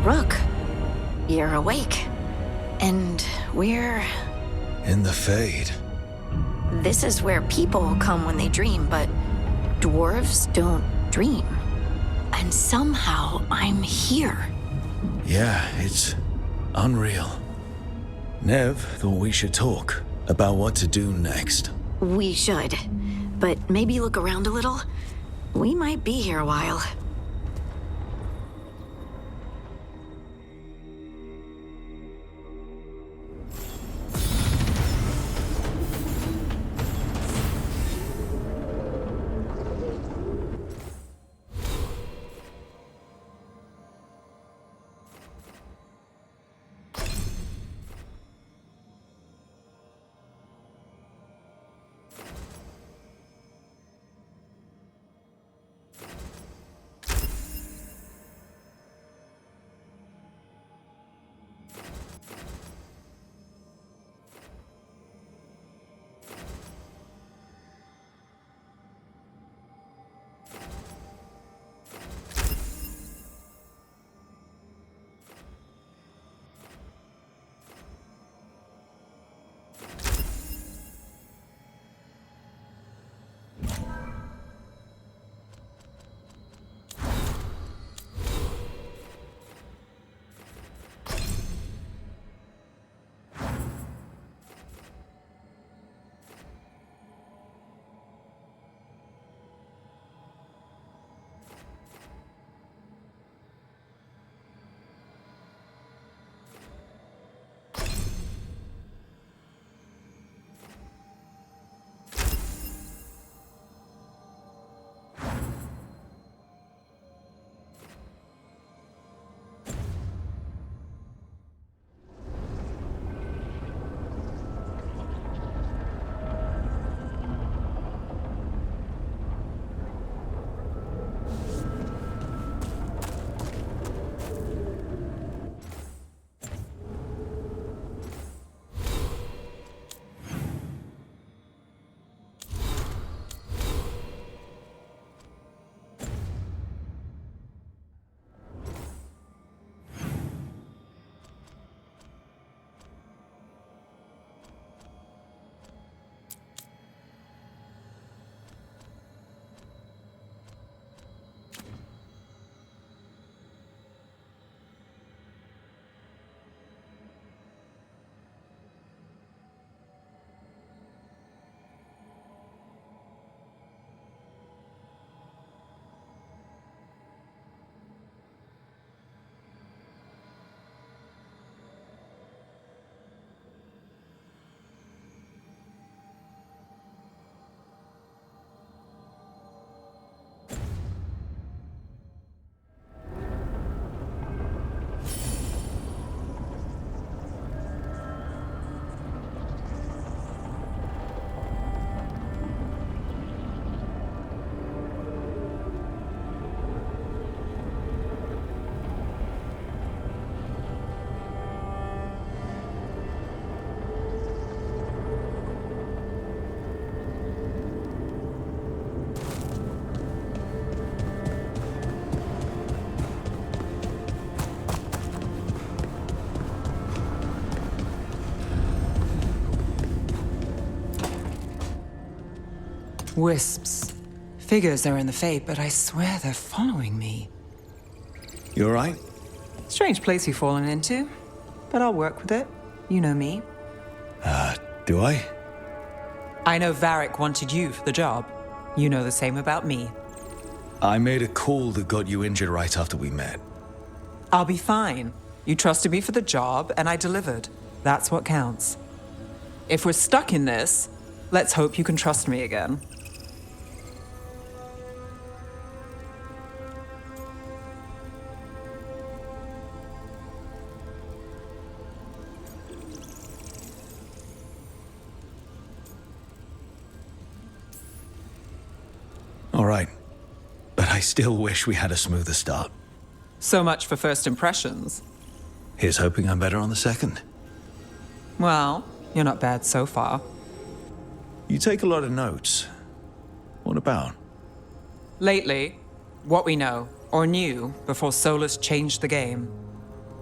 Rook, you're awake. And we're... In the Fade. This is where people come when they dream, but dwarves don't dream. And somehow I'm here. Yeah, it's unreal. Nev thought we should talk about what to do next. We should. But maybe look around a little. We might be here a while. Wisps. Figures are in the Fade, but I swear they're following me. You alright? Strange place you've fallen into, but I'll work with it. You know me. Do I? I know Varric wanted you for the job. You know the same about me. I made a call that got you injured right after we met. I'll be fine. You trusted me for the job, and I delivered. That's what counts. If we're stuck in this, let's hope you can trust me again. All right. But I still wish we had a smoother start. So much for first impressions. Here's hoping I'm better on the second. Well, you're not bad so far. You take a lot of notes. What about? Lately, what we know, or knew, before Solus changed the game.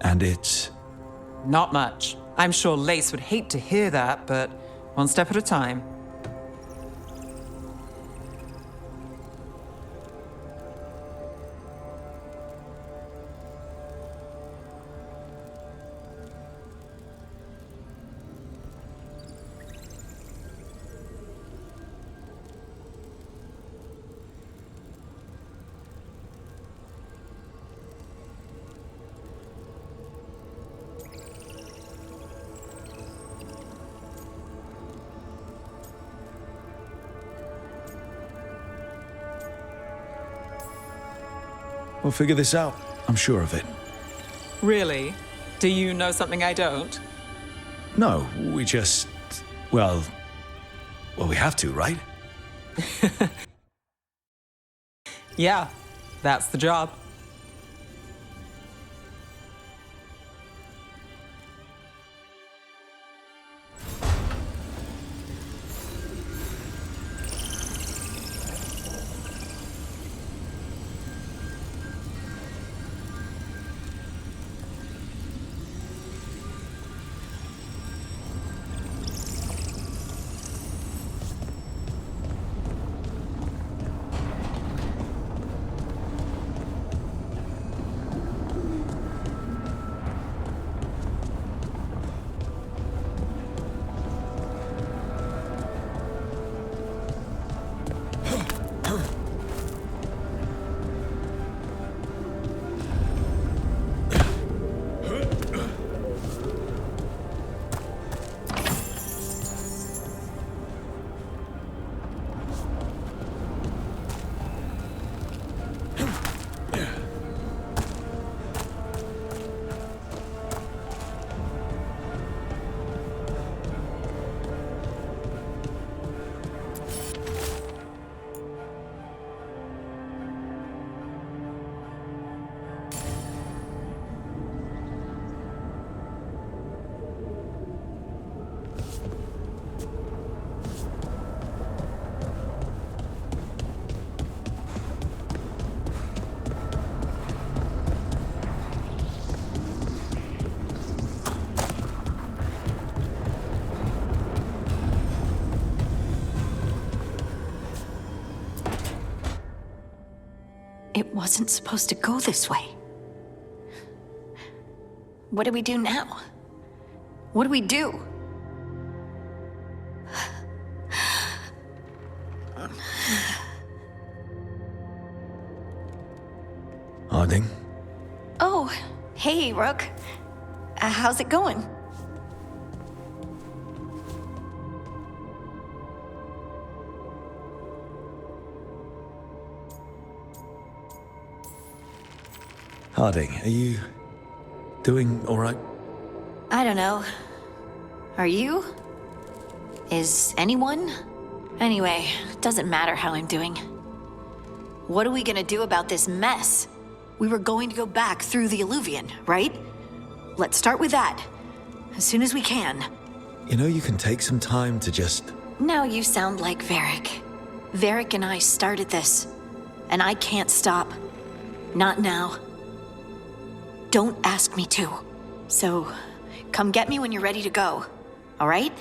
And it's... Not much. I'm sure Lace would hate to hear that, but one step at a time. We'll figure this out. I'm sure of it. Really? Do you know something I don't? No, we just... Well, we have to, right? Yeah, that's the job. It wasn't supposed to go this way. What do we do now? What do we do? Harding? Oh, hey, Rook. How's it going? Harding, are you doing all right? I don't know. Are you? Is anyone? Anyway, doesn't matter how I'm doing. What are we gonna do about this mess? We were going to go back through the Alluvion, right? Let's start with that. As soon as we can. You know, you can take some time to just... Now you sound like Varric. Varric and I started this. And I can't stop. Not now. Don't ask me to. So, come get me when you're ready to go. All right?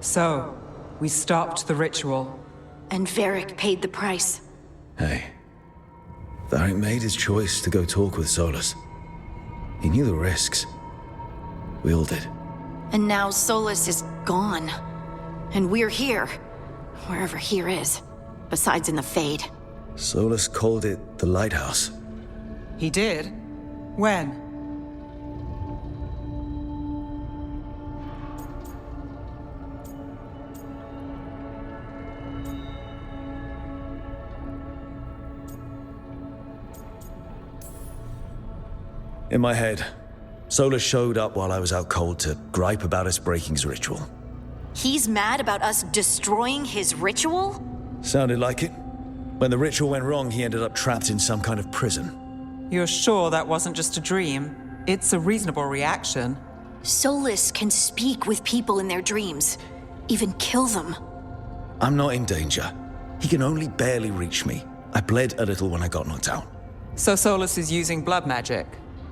So, we stopped the ritual. And Varric paid the price. Hey. Varric made his choice to go talk with Solus. He knew the risks. We all did. And now Solus is gone. And we're here. Wherever here is. Besides in the Fade. Solus called it the Lighthouse. He did? When? In my head, Solus showed up while I was out cold to gripe about us breaking his ritual. He's mad about us destroying his ritual? Sounded like it. When the ritual went wrong, he ended up trapped in some kind of prison. You're sure that wasn't just a dream? It's a reasonable reaction. Solus can speak with people in their dreams, even kill them. I'm not in danger. He can only barely reach me. I bled a little when I got knocked out. So Solus is using blood magic,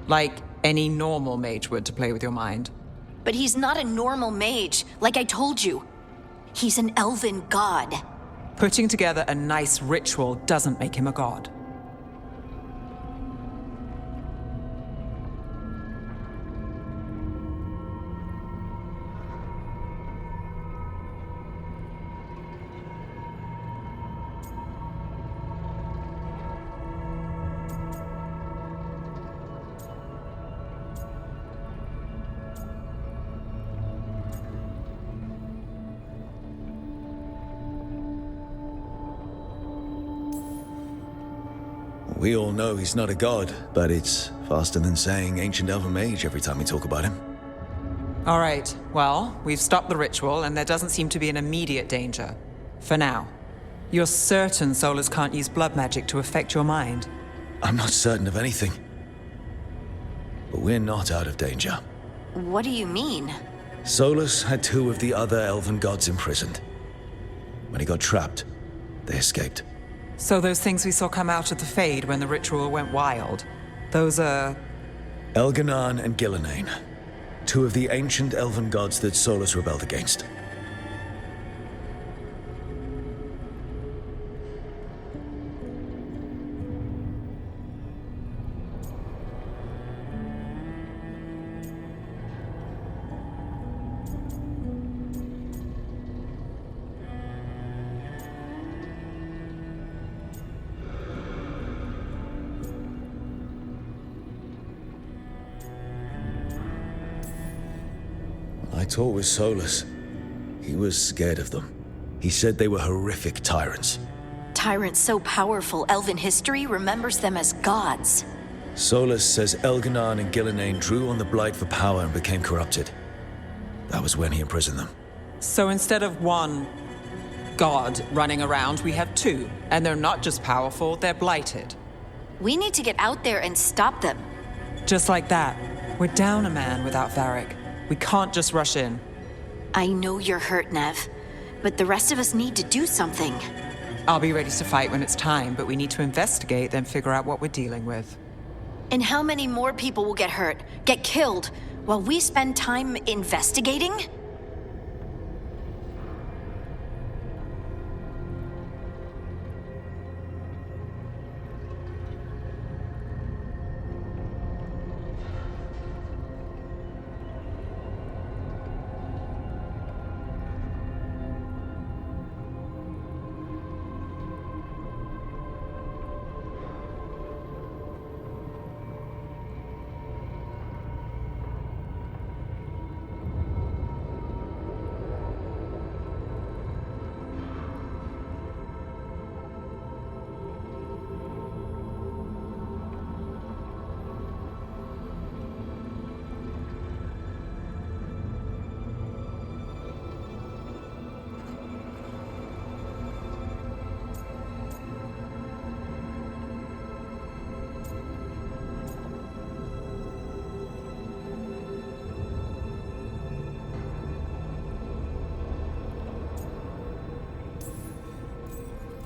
like any normal mage would to play with your mind. But he's not a normal mage, like I told you. He's an elven god. Putting together a nice ritual doesn't make him a god. We all know he's not a god, but it's faster than saying ancient elven mage every time we talk about him. All right, well, we've stopped the ritual and there doesn't seem to be an immediate danger. For now. You're certain Solus can't use blood magic to affect your mind? I'm not certain of anything. But we're not out of danger. What do you mean? Solus had 2 of the other elven gods imprisoned. When he got trapped, they escaped. So those things we saw come out of the Fade when the ritual went wild, those are... Elganan and Gillenane, 2 of the ancient elven gods that Solus rebelled against. I talked with Solus. He was scared of them. He said they were horrific tyrants. Tyrants so powerful, elven history remembers them as gods. Solus says Elganan and Gillenane drew on the Blight for power and became corrupted. That was when he imprisoned them. So instead of one god running around, we have 2. And they're not just powerful, they're blighted. We need to get out there and stop them. Just like that. We're down a man without Varric. We can't just rush in. I know you're hurt, Nev, but the rest of us need to do something. I'll be ready to fight when it's time, but we need to investigate, then figure out what we're dealing with. And how many more people will get hurt, get killed, while we spend time investigating?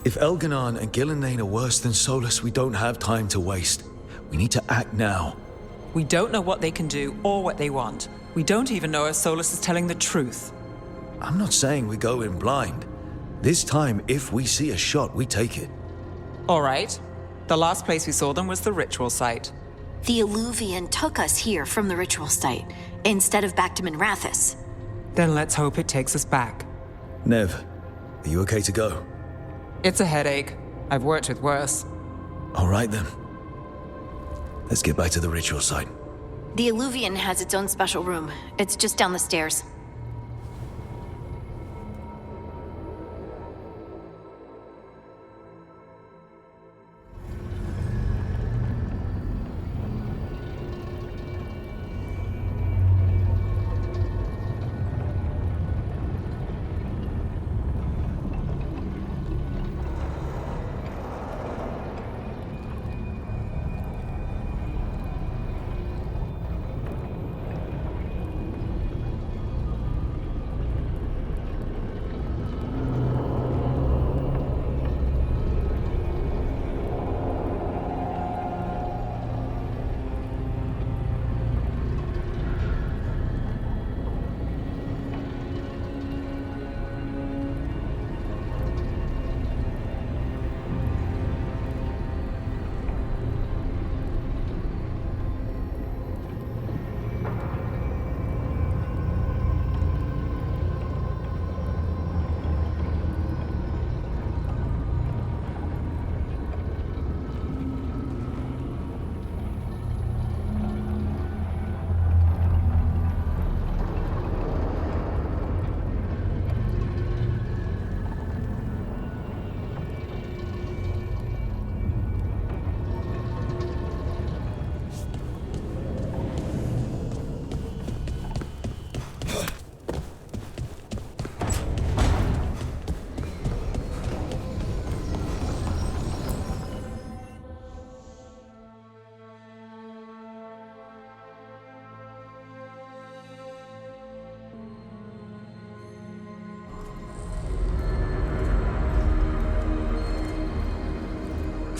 If Elganan and Gillenane are worse than Solus, we don't have time to waste. We need to act now. We don't know what they can do or what they want. We don't even know if Solus is telling the truth. I'm not saying we go in blind. This time, if we see a shot, we take it. All right. The last place we saw them was the ritual site. The Illuvian took us here from the ritual site, instead of back to Minrathous. Then let's hope it takes us back. Nev, are you okay to go? It's a headache. I've worked with worse. All right then. Let's get back to the ritual site. The Illuvian has its own special room. It's just down the stairs.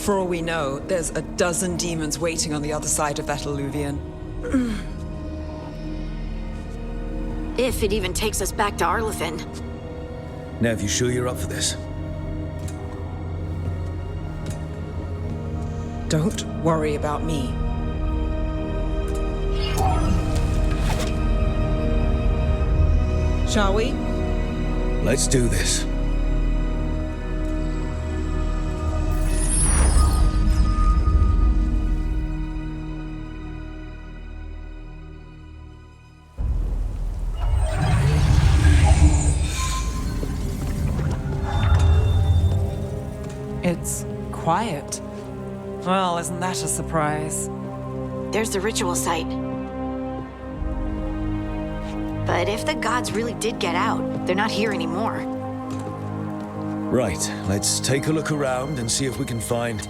For all we know, there's a dozen demons waiting on the other side of that alluvion. If it even takes us back to Arlethan. Nev, you sure you're up for this? Don't worry about me. Shall we? Let's do this. It's quiet. Well, isn't that a surprise? There's the ritual site. But if the gods really did get out, they're not here anymore. Right, let's take a look around and see if we can find...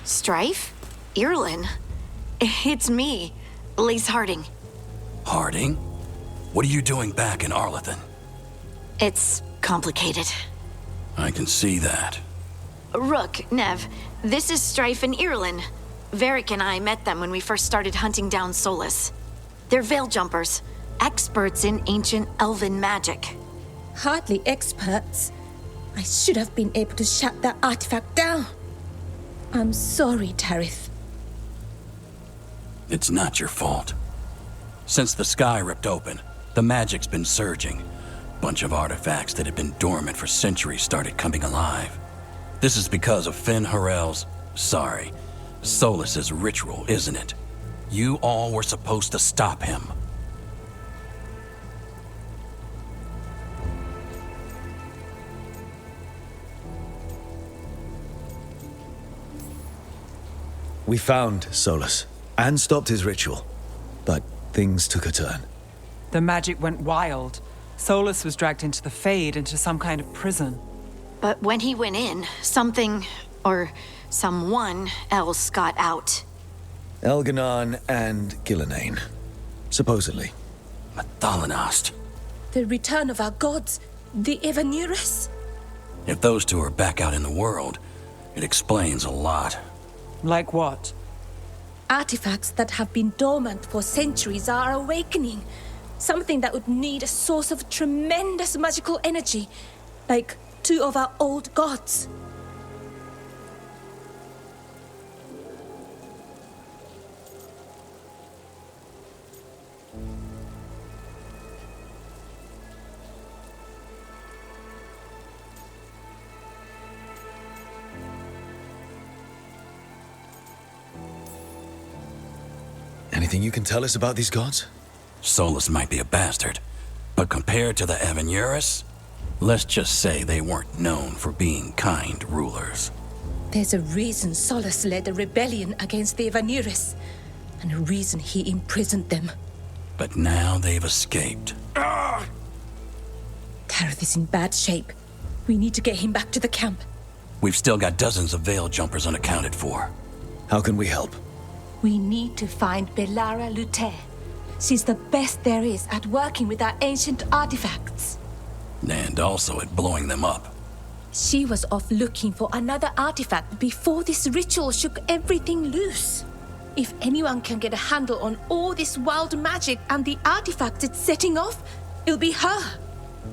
Strife? Irlin? It's me, Lise Harding. Harding? What are you doing back in Arlethan? It's complicated. I can see that. Rook, Nev, this is Strife and Irlin. Varric and I met them when we first started hunting down Solus. They're veil jumpers, experts in ancient elven magic. Hardly experts. I should have been able to shut that artifact down. I'm sorry, Tarith. It's not your fault. Since the sky ripped open, the magic's been surging. Bunch of artifacts that had been dormant for centuries started coming alive. This is because of Finn Harel's... Solus's ritual, isn't it? You all were supposed to stop him. We found Solus and stopped his ritual, but things took a turn. The magic went wild. Solus was dragged into the Fade, into some kind of prison. But when he went in, something, or someone else got out. Elganon and Gillenane, supposedly. Mathalanost. The return of our gods, the Evanurus. If those two are back out in the world, it explains a lot. Like what? Artifacts that have been dormant for centuries are awakening. Something that would need a source of tremendous magical energy, like two of our old gods. Anything you can tell us about these gods? Solus might be a bastard, but compared to the Evanurus, let's just say they weren't known for being kind rulers. There's a reason Solus led a rebellion against the Evanurus, and a reason he imprisoned them. But now they've escaped. Tarith is in bad shape. We need to get him back to the camp. We've still got dozens of veil jumpers unaccounted for. How can we help? We need to find Belara Luther. She's the best there is at working with our ancient artifacts. And also at blowing them up. She was off looking for another artifact before this ritual shook everything loose. If anyone can get a handle on all this wild magic and the artifacts it's setting off, it'll be her.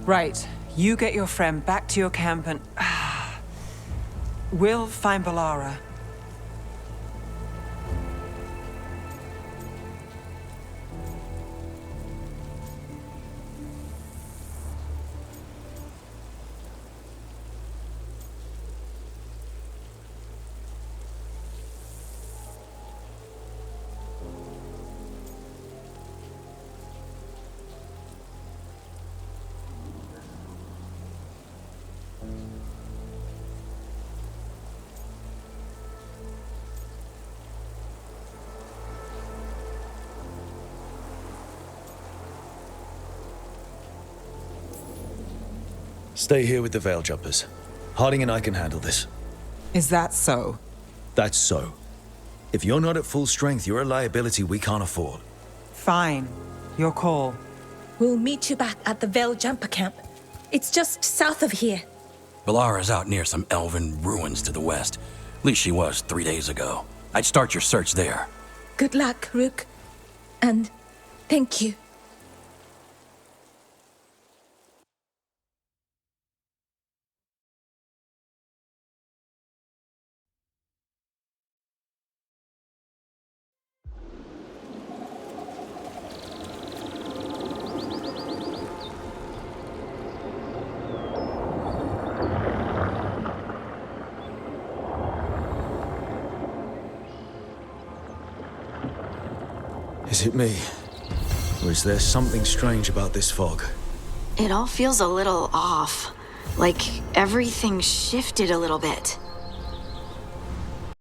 Right. You get your friend back to your camp and... we'll find Belara. Stay here with the Veil Jumpers. Harding and I can handle this. Is that so? That's so. If you're not at full strength, you're a liability we can't afford. Fine. Your call. We'll meet you back at the Veil Jumper Camp. It's just south of here. Balara's out near some elven ruins to the west. At least she was 3 days ago. I'd start your search there. Good luck, Rook. And thank you. Is it me? Or is there something strange about this fog? It all feels a little off. Like everything shifted a little bit.